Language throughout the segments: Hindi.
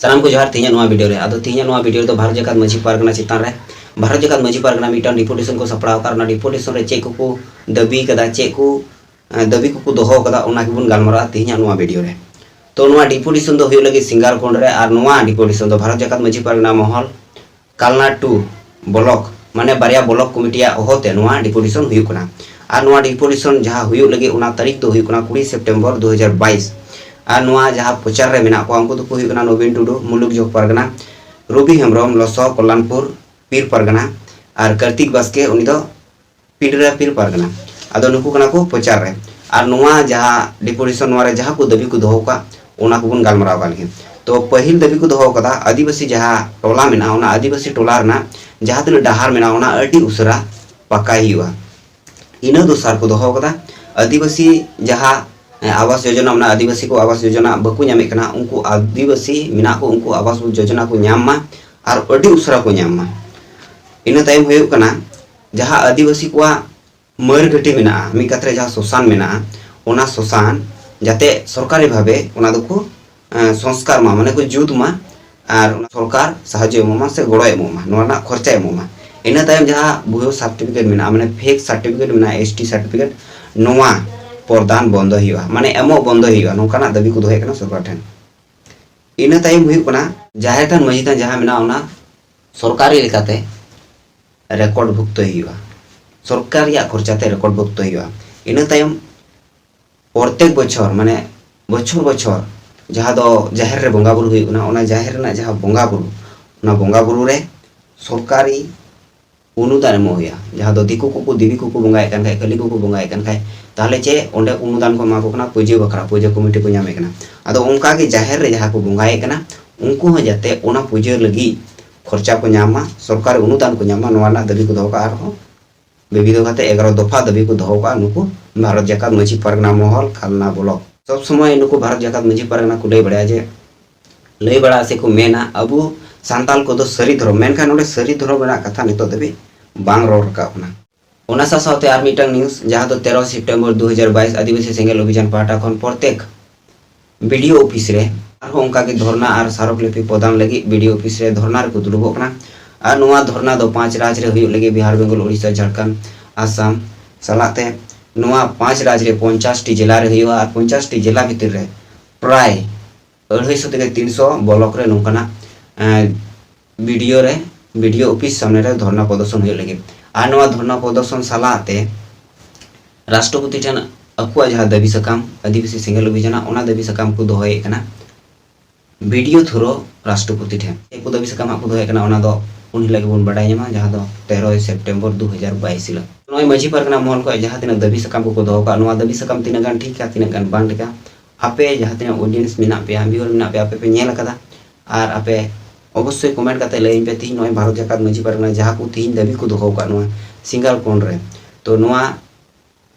सानाम को जोहार तीन वीडियो रे आदो तीन वीडियो तो भारत जाकात माझी पारगना चितान रे भारत जाकात माझी पारगना मिटान डिपोटेशन को सपड़ाव कार डिपोटेशन रे चेक को दाबी कदा चेक को दाबी को दोहो कदा ओना के बुन गालमरा तीन वीडियो रे तो नोआ डिपोटेशन दो हुई लगे सिंगारकोंड रे और नोआ डिपोटेशन दो भारत जाकात माझी पारगना महल कालना 2 ब्लॉक माने बारिया ब्लॉक कमिटिया होते नोआ डिपोटेशन हुई कना और नोआ डिपोटेशन जहां हुई लगे ओना तारीख दो हुई कना 20 सितंबर 2022 और नोआ जहां प्रचार रे मेना को उनको तो हुई कना नवीन टुडू मुलुक जोग परगना रवि हेम्ब्रम लसो कल्याणपुर पीर परगना और कार्तिक बास्के उनी दो पीडरा पीर परगना आदो नुकु कना को प्रचार रे और नोआ जहां डिपोटेशन नोआ रे जहां को दाबी को दोहो का ओना को बुन गालमराव कालगे तो पहिल दाबी को दोहो कदा आदिवासी जहां टोला मेना ओना आदिवासी टोला रना जहां तने डहार मेना ओना अडी उसरा पक्का हुआ इना दोसार को दोहो कदा आदिवासी जहां आवास योजना में आदिवासी को आवास योजना बकु नामे कना उनको आदिवासी मेना को उनको आवास योजना को नाम मा और अडी उसरा को नाम मा इना तायम हुई कना जहां आदिवासी को मर घटी मेना मी कतरे जहां शोषण मेना ओना शोषण जाते सरकारी भावे ओना दको संस्कार मा माने को जुत मा और सरकार साहाय्य एमोमा से गड़ो एमोमा नोना खर्चा एमोमा इना तायम जहां बुयो सर्टिफिकेट मेना माने फेक सर्टिफिकेट मेना एसटी सर्टिफिकेट नोआ प्रदान बंद हुआ माने एमो बंद हुआ नोकाना दाबी को दोहे कना सरकार ठन इना तायम हुई कना जाहेर थान मजी थान जहां मेना ओना सरकारी लेकाते रेकॉर्ड भुक्त हुआ सरकार या खर्चाते रेकॉर्ड भुक्त हुआ इना तायम प्रत्येक बछर माने बछर बछर जहां दो जाहेर रे बंगा बुरु हुई ओना जाहेर ना जहां बंगा बुरु रे सरकारी अनुदान एमो हुआ जहां दो दिकु को दिवी को बंगाए कान खाय कली को बंगाए कान खाय ताहले चे ओंडे अनुदान को माको कना पूजा बखरा पूजा कमिटी को नामे कना आदो उनका के जाहेर रे जहां को बंगाए कना उनको हो जाते ओना पूजा लगी खर्चा को नामा सरकार अनुदान को नामा नोना दाबी को दोका आरो विविध खाते 11 दफा दाबी को दोका नुको भारत जाकात माझी परगना महल खालना ब्लॉक सब समय नुको भारत जाकात माझी परगना को लई बड़ा से को मेना अबु सांताल को दो सरी धरो मेनखान नोडे सरी धरो बना कथा नितो दबी बांग रोड का अपना ओना साथे आर मिटन न्यूज जहां तो 13 सितंबर 2022 आदिवासी सेंगेल अभियान पाटा खन प्रत्येक वीडियो ऑफिस रे और उनका के धरना और सारकलिपि प्रदान लगी वीडियो ऑफिस रे धरना रे को दुलुबो कना और नोआ धरना दो 5 राज्य रे हुई लगे बिहार बेंगल ओडिशा झारखंड आसाम सलाते नोआ 5 राज्य रे 50 टी जिला रे हुआ और 50 टी जिला भीतर रे प्राय 250 থেকে 300 ब्लॉक रे नोकना वीडियो ऑफिस सामने रे धरना प्रदर्शन हुई लगे और नोआ धरना प्रदर्शन सलाते राष्ट्रपति ठन अकुआ जहां दाबी सकाम आदिवासी सेंगेल अभियान ओना दाबी सकाम को दोहे कना वीडियो थ्रो राष्ट्रपति ठन एको दाबी सकाम को दोहे कना ओना दो उन लगे बन बडाय नमा जहां दो 13 सितंबर 2022 ला नोय माझी परगना महल को जहां तिना दाबी सकाम को दोहो का नोआ दाबी सकाम तिना गान ठीक का तिना गान बांग का आपे जहां तिना ऑडियंस मेना पे व्यूअर मेना पे आपे पे नेल कदा और आपे अवश्य कमेंट करते लइन पे तीन नोय भारत जाकात माझी परगना जहां को तीन दाबी को दोहो का नोआ सिंगल कोन रे तो नोआ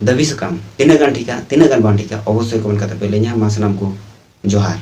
दाबी सकाम तिना गान ठीक का तिना गान बांग ठीक का अवश्य कमेंट करते पे ले냐 मासनाम को जोहार।